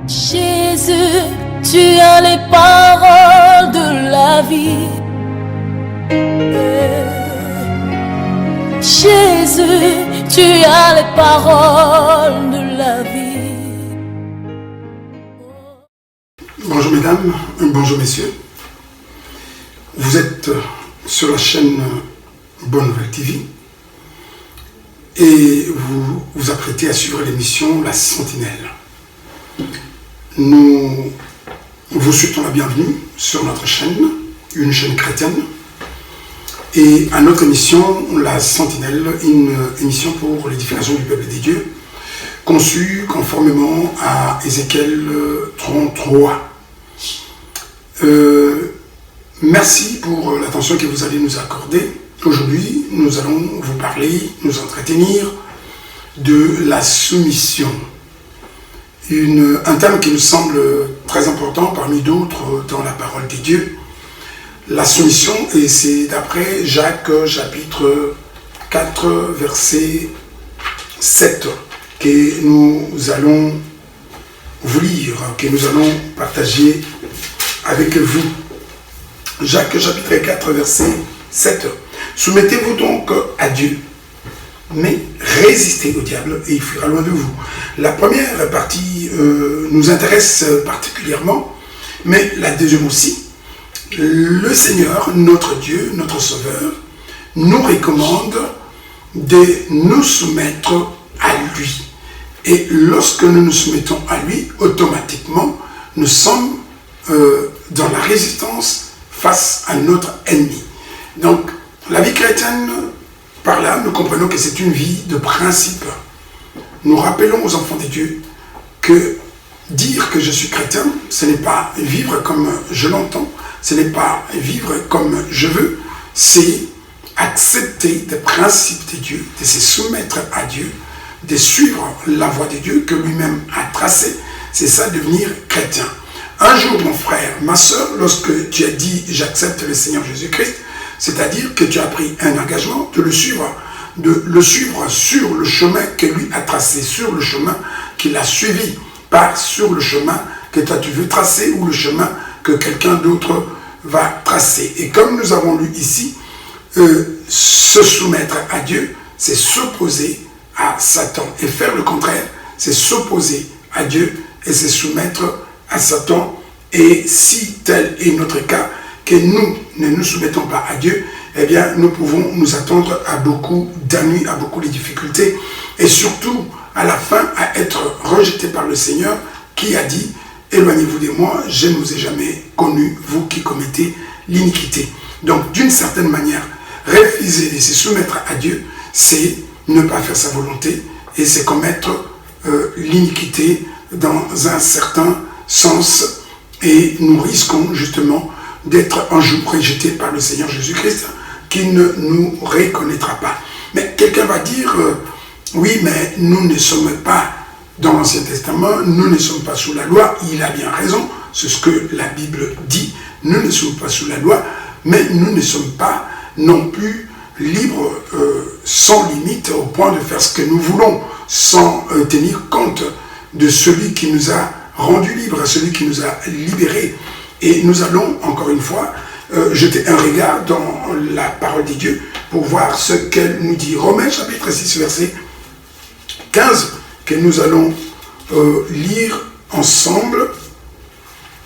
Jésus, tu as les paroles de la vie. Jésus, tu as les paroles de la vie. Bonjour mesdames, bonjour messieurs. Vous êtes sur la chaîne Bonne Nouvelle TV et vous vous apprêtez à suivre l'émission La Sentinelle. Nous vous souhaitons la bienvenue sur notre chaîne, une chaîne chrétienne, et à notre émission La Sentinelle, une émission pour l'édification du peuple des dieux, conçue conformément à Ézéchiel 33. Merci pour l'attention que vous allez nous accorder. Aujourd'hui, nous allons vous parler, nous entretenir de la soumission. Un thème qui nous semble très important parmi d'autres dans la parole de Dieu. La soumission, et c'est d'après Jacques chapitre 4, verset 7, que nous allons vous lire, que nous allons partager avec vous. Jacques chapitre 4, verset 7. Soumettez-vous donc à Dieu, mais résistez au diable et il fuira loin de vous. La première partie nous intéresse particulièrement, mais la deuxième aussi. Le Seigneur, notre Dieu, notre Sauveur, nous recommande de nous soumettre à lui. Et lorsque nous nous soumettons à lui, automatiquement, nous sommes dans la résistance face à notre ennemi. Donc, la vie chrétienne, par là, nous comprenons que c'est une vie de principe. Nous rappelons aux enfants de Dieu que dire que je suis chrétien, ce n'est pas vivre comme je l'entends, ce n'est pas vivre comme je veux, c'est accepter des principes de Dieu, de se soumettre à Dieu, de suivre la voie de Dieu que lui-même a tracée. C'est ça, devenir chrétien. Un jour, mon frère, ma soeur, lorsque tu as dit « j'accepte le Seigneur Jésus-Christ », c'est-à-dire que tu as pris un engagement de le suivre sur le chemin que lui a tracé, sur le chemin qu'il a suivi, pas sur le chemin que toi tu veux tracer ou le chemin que quelqu'un d'autre va tracer. Et comme nous avons lu ici, se soumettre à Dieu, c'est s'opposer à Satan. Et faire le contraire, c'est s'opposer à Dieu et se soumettre à Satan. Et si tel est notre cas, que nous ne nous soumettons pas à Dieu, eh bien, nous pouvons nous attendre à beaucoup d'ennuis, à beaucoup de difficultés, et surtout, à la fin, à être rejetés par le Seigneur, qui a dit « Éloignez-vous de moi, je ne vous ai jamais connu, vous qui commettez l'iniquité. » Donc, d'une certaine manière, refuser de se soumettre à Dieu, c'est ne pas faire sa volonté, et c'est commettre l'iniquité dans un certain sens, et nous risquons justement d'être un jour rejeté par le Seigneur Jésus-Christ, qui ne nous reconnaîtra pas. Mais quelqu'un va dire, oui, mais nous ne sommes pas dans l'Ancien Testament, nous ne sommes pas sous la loi. Il a bien raison, c'est ce que la Bible dit, nous ne sommes pas sous la loi, mais nous ne sommes pas non plus libres, sans limite, au point de faire ce que nous voulons, sans tenir compte de celui qui nous a rendus libres, celui qui nous a libérés. Et nous allons, encore une fois, jeter un regard dans la parole de Dieu pour voir ce qu'elle nous dit. Romains chapitre 6, verset 15, que nous allons lire ensemble.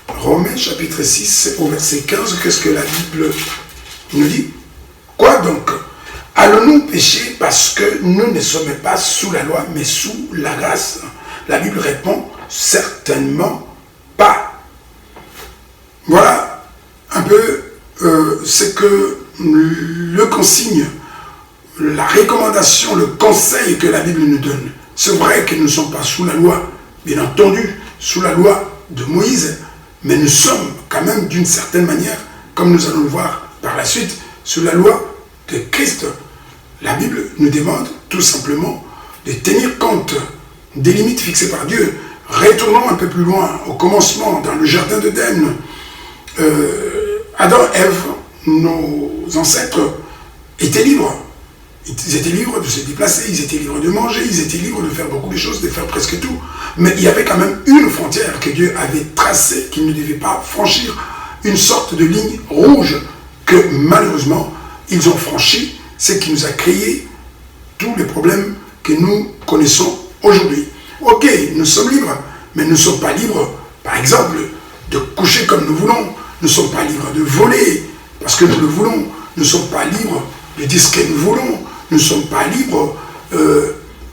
Romains chapitre 6, au verset 15, qu'est-ce que la Bible nous dit? Quoi donc? Allons-nous pécher parce que nous ne sommes pas sous la loi, mais sous la grâce? La Bible répond, certainement pas. Voilà un peu ce que le consigne, la recommandation, le conseil que la Bible nous donne. C'est vrai que nous ne sommes pas sous la loi, bien entendu, sous la loi de Moïse, mais nous sommes quand même d'une certaine manière, comme nous allons le voir par la suite, sous la loi de Christ. La Bible nous demande tout simplement de tenir compte des limites fixées par Dieu. Retournons un peu plus loin, au commencement, dans le jardin d'Éden. Adam et Ève, nos ancêtres, étaient libres. Ils étaient libres de se déplacer, ils étaient libres de manger, ils étaient libres de faire beaucoup de choses, de faire presque tout. Mais il y avait quand même une frontière que Dieu avait tracée, qu'ils ne devaient pas franchir, une sorte de ligne rouge que malheureusement ils ont franchi, ce qui nous a créé tous les problèmes que nous connaissons aujourd'hui. Ok, nous sommes libres, mais nous ne sommes pas libres, par exemple, de coucher comme nous voulons. Nous ne sommes pas libres de voler parce que nous le voulons. Nous ne sommes pas libres de dire ce que nous voulons. Nous ne sommes pas libres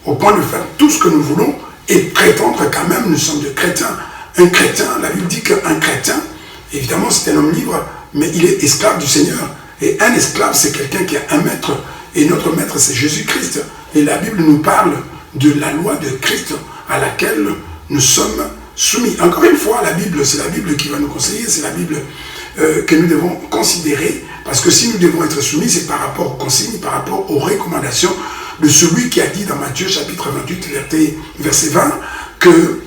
au point de faire tout ce que nous voulons et prétendre quand même nous sommes des chrétiens. Un chrétien, la Bible dit qu'un chrétien, évidemment c'est un homme libre, mais il est esclave du Seigneur. Et un esclave, c'est quelqu'un qui a un maître. Et notre maître, c'est Jésus-Christ. Et la Bible nous parle de la loi de Christ à laquelle nous sommes soumis. Encore une fois, la Bible, c'est la Bible qui va nous conseiller, c'est la Bible que nous devons considérer, parce que si nous devons être soumis, c'est par rapport aux consignes, par rapport aux recommandations de celui qui a dit dans Matthieu chapitre 28, verset 20, que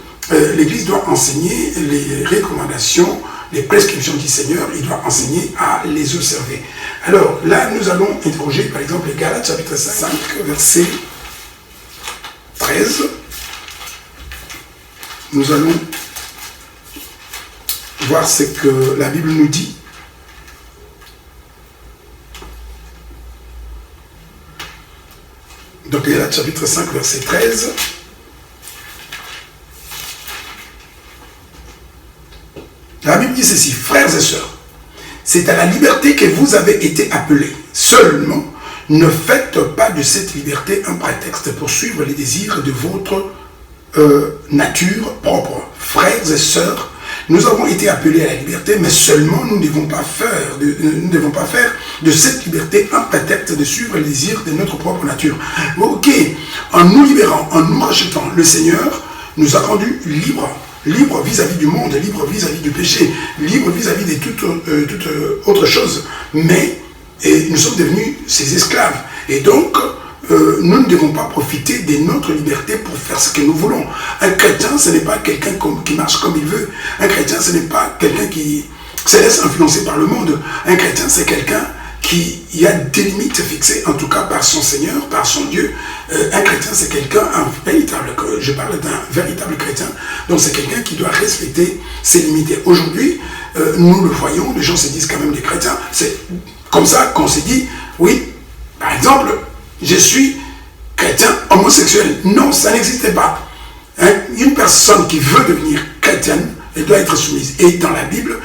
l'Église doit enseigner les recommandations, les prescriptions du Seigneur, il doit enseigner à les observer. Alors là, nous allons interroger par exemple les Galates chapitre 5, verset 13. Nous allons voir ce que la Bible nous dit. Donc Galates chapitre 5, verset 13. La Bible dit ceci, frères et sœurs, c'est à la liberté que vous avez été appelés. Seulement, ne faites pas de cette liberté un prétexte pour suivre les désirs de votre nature propre. Frères et sœurs, nous avons été appelés à la liberté, mais seulement nous ne devons pas faire de cette liberté un prétexte de suivre les désirs de notre propre nature. Ok, en nous libérant, en nous rachetant, le Seigneur nous a rendus libres. Libre vis-à-vis du monde, libre vis-à-vis du péché, libre vis-à-vis de toute autre chose. Mais nous sommes devenus ses esclaves. Et donc, nous ne devons pas profiter de notre liberté pour faire ce que nous voulons. Un chrétien, ce n'est pas quelqu'un qui marche comme il veut. Un chrétien, ce n'est pas quelqu'un qui se laisse influencer par le monde. Un chrétien, c'est quelqu'un qui a des limites fixées, en tout cas par son Seigneur, par son Dieu. Un chrétien, c'est quelqu'un, je parle d'un véritable chrétien, donc c'est quelqu'un qui doit respecter ses limites. Et aujourd'hui, nous le voyons, les gens se disent quand même des chrétiens, c'est comme ça qu'on se dit, oui, par exemple, je suis chrétien homosexuel. Non, ça n'existait pas. Une personne qui veut devenir chrétienne, elle doit être soumise. Et dans la Bible,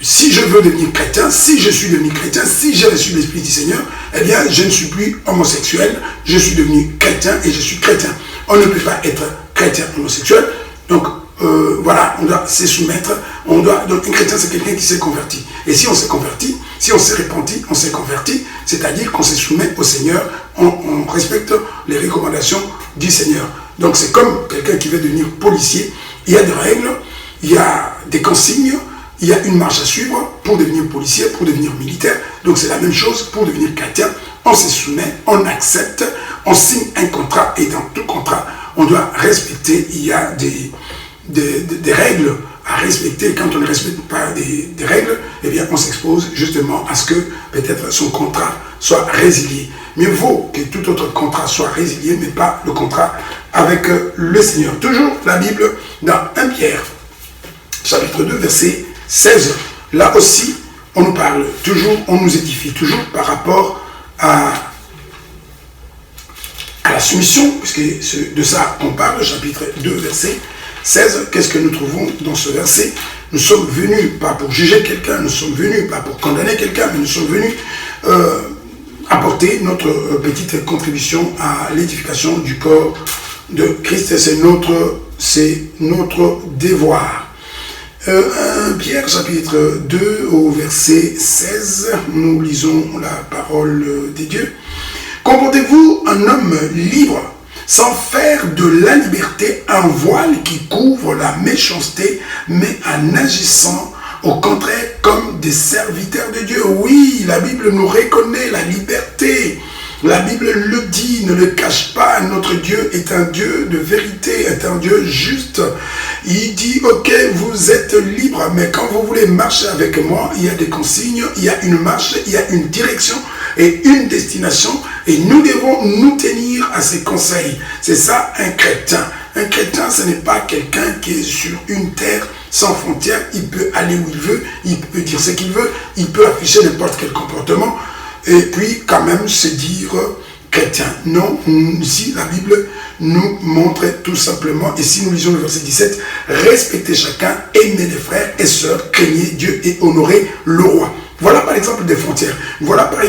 si je veux devenir chrétien, si je suis devenu chrétien, si j'ai reçu l'Esprit du Seigneur, eh bien, je ne suis plus homosexuel, je suis devenu chrétien et je suis chrétien. On ne peut pas être chrétien homosexuel, donc voilà, on doit se soumettre, donc un chrétien c'est quelqu'un qui s'est converti. Et si on s'est converti, si on s'est repenti, on s'est converti, c'est-à-dire qu'on se soumet au Seigneur, on respecte les recommandations du Seigneur. Donc c'est comme quelqu'un qui veut devenir policier, il y a des règles, il y a des consignes, il y a une marche à suivre pour devenir policier, pour devenir militaire. Donc c'est la même chose pour devenir chrétien. On se soumet, on accepte, on signe un contrat et dans tout contrat, on doit respecter. Il y a des règles à respecter. Quand on ne respecte pas des règles, eh bien on s'expose justement à ce que peut-être son contrat soit résilié. Mieux vaut que tout autre contrat soit résilié, mais pas le contrat avec le Seigneur. Toujours la Bible dans 1 Pierre, chapitre 2, verset 16, là aussi, on nous parle toujours, on nous édifie toujours par rapport à la soumission, puisque c'est de ça qu'on parle, chapitre 2, verset 16. Qu'est-ce que nous trouvons dans ce verset? Nous sommes venus pas pour juger quelqu'un, nous sommes venus pas pour condamner quelqu'un, mais nous sommes venus apporter notre petite contribution à l'édification du corps de Christ. C'est notre devoir. Pierre chapitre 2 au verset 16, nous lisons la parole de Dieu. Comportez-vous un homme libre, sans faire de la liberté un voile qui couvre la méchanceté, mais en agissant au contraire comme des serviteurs de Dieu. Oui, la Bible nous reconnaît la liberté. La Bible le dit, ne le cache pas, notre Dieu est un Dieu de vérité, est un Dieu juste. Il dit, ok, vous êtes libre, mais quand vous voulez marcher avec moi, il y a des consignes, il y a une marche, il y a une direction et une destination Et nous devons nous tenir à ses conseils. C'est ça un chrétien. Un chrétien, ce n'est pas quelqu'un qui est sur une terre sans frontières. Il peut aller où il veut, il peut dire ce qu'il veut, il peut afficher n'importe quel comportement et puis quand même se dire chrétien. Non, ici la Bible nous montre tout simplement, et si nous lisons le verset 17, respectez chacun, aimez les frères et sœurs, craignez Dieu et honorez le roi. Voilà par exemple des frontières, voilà par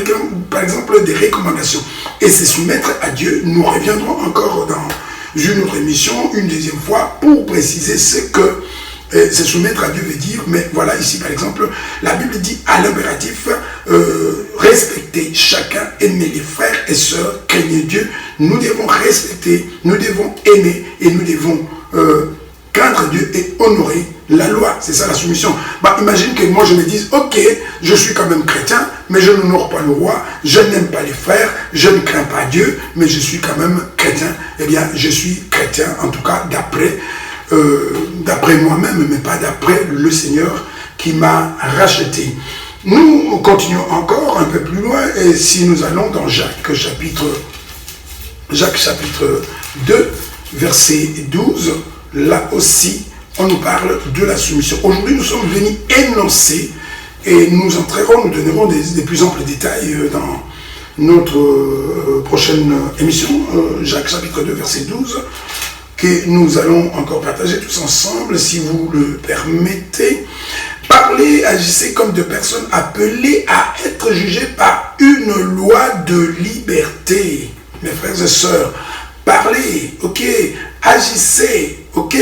exemple des recommandations. Et se soumettre à Dieu, nous reviendrons encore dans une autre émission, une deuxième fois, pour préciser ce que se soumettre à Dieu veut dire. Mais voilà ici par exemple, la Bible dit à l'impératif, respecter chacun, aimer les frères et sœurs, craignez Dieu. Nous devons respecter, nous devons aimer et nous devons craindre Dieu et honorer la loi. C'est ça la soumission. Imagine que moi je me dise, ok, je suis quand même chrétien, mais je n'honore pas le roi, je n'aime pas les frères, je ne crains pas Dieu, mais je suis quand même chrétien. Eh bien, je suis chrétien, en tout cas d'après moi-même, mais pas d'après le Seigneur qui m'a racheté. Nous continuons encore un peu plus loin, et si nous allons dans Jacques chapitre 2, verset 12, là aussi, on nous parle de la soumission. Aujourd'hui, nous sommes venus énoncer, et nous donnerons des plus amples détails dans notre prochaine émission, Jacques chapitre 2, verset 12, que nous allons encore partager tous ensemble, si vous le permettez. Parlez, agissez comme de personnes appelées à être jugées par une loi de liberté. Mes frères et sœurs, parlez, ok, agissez, ok,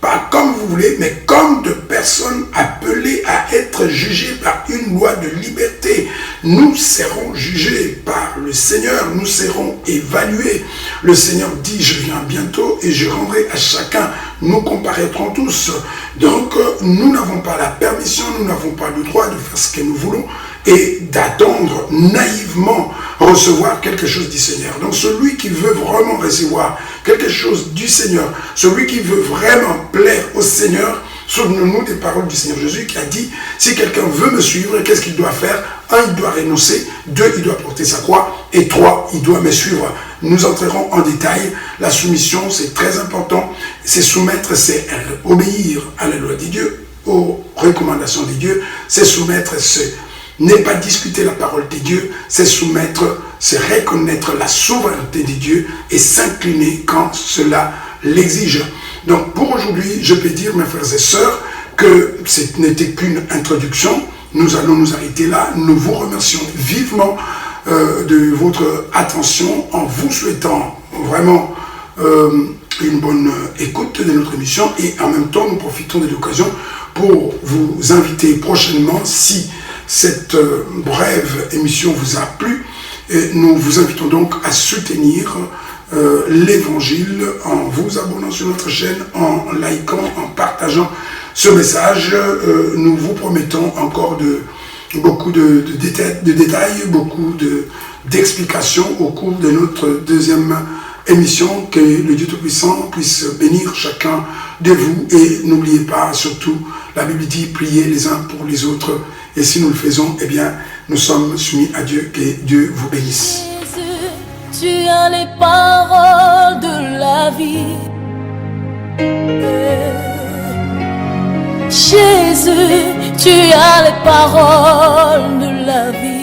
pas comme vous voulez, mais comme de personnes appelées à être jugées par une loi de liberté. Nous serons jugés par le Seigneur, nous serons évalués. Le Seigneur dit, je viens bientôt et je rendrai à chacun, nous comparaîtrons tous. Donc, nous n'avons pas la permission, nous n'avons pas le droit de faire ce que nous voulons et d'attendre naïvement recevoir quelque chose du Seigneur. Donc, celui qui veut vraiment recevoir quelque chose du Seigneur, celui qui veut vraiment plaire au Seigneur, souvenons-nous des paroles du Seigneur Jésus qui a dit, si quelqu'un veut me suivre, qu'est-ce qu'il doit faire? 1, il doit renoncer, 2, il doit porter sa croix, et 3, il doit me suivre. Nous entrerons en détail. La soumission, c'est très important. C'est soumettre, c'est obéir à la loi de Dieu, aux recommandations de Dieu. C'est soumettre, c'est n'est pas discuter la parole de Dieu, c'est soumettre, c'est reconnaître la souveraineté de Dieu et s'incliner quand cela l'exige. Donc pour aujourd'hui, je peux dire, mes frères et sœurs, que ce n'était qu'une introduction. Nous allons nous arrêter là. Nous vous remercions vivement de votre attention en vous souhaitant vraiment une bonne écoute de notre émission et en même temps nous profitons de l'occasion pour vous inviter prochainement, si cette brève émission vous a plu, et nous vous invitons donc à soutenir l'évangile en vous abonnant sur notre chaîne, en likant, en partageant ce message. Nous vous promettons encore beaucoup de détails, beaucoup d'explications au cours de notre deuxième émission. Que le Dieu Tout-Puissant puisse bénir chacun de vous. Et n'oubliez pas, surtout, la Bible dit priez les uns pour les autres. Et si nous le faisons, eh bien, nous sommes soumis à Dieu. Que Dieu vous bénisse. Jésus, tu as les paroles de la vie. Jésus, tu as les paroles de la vie.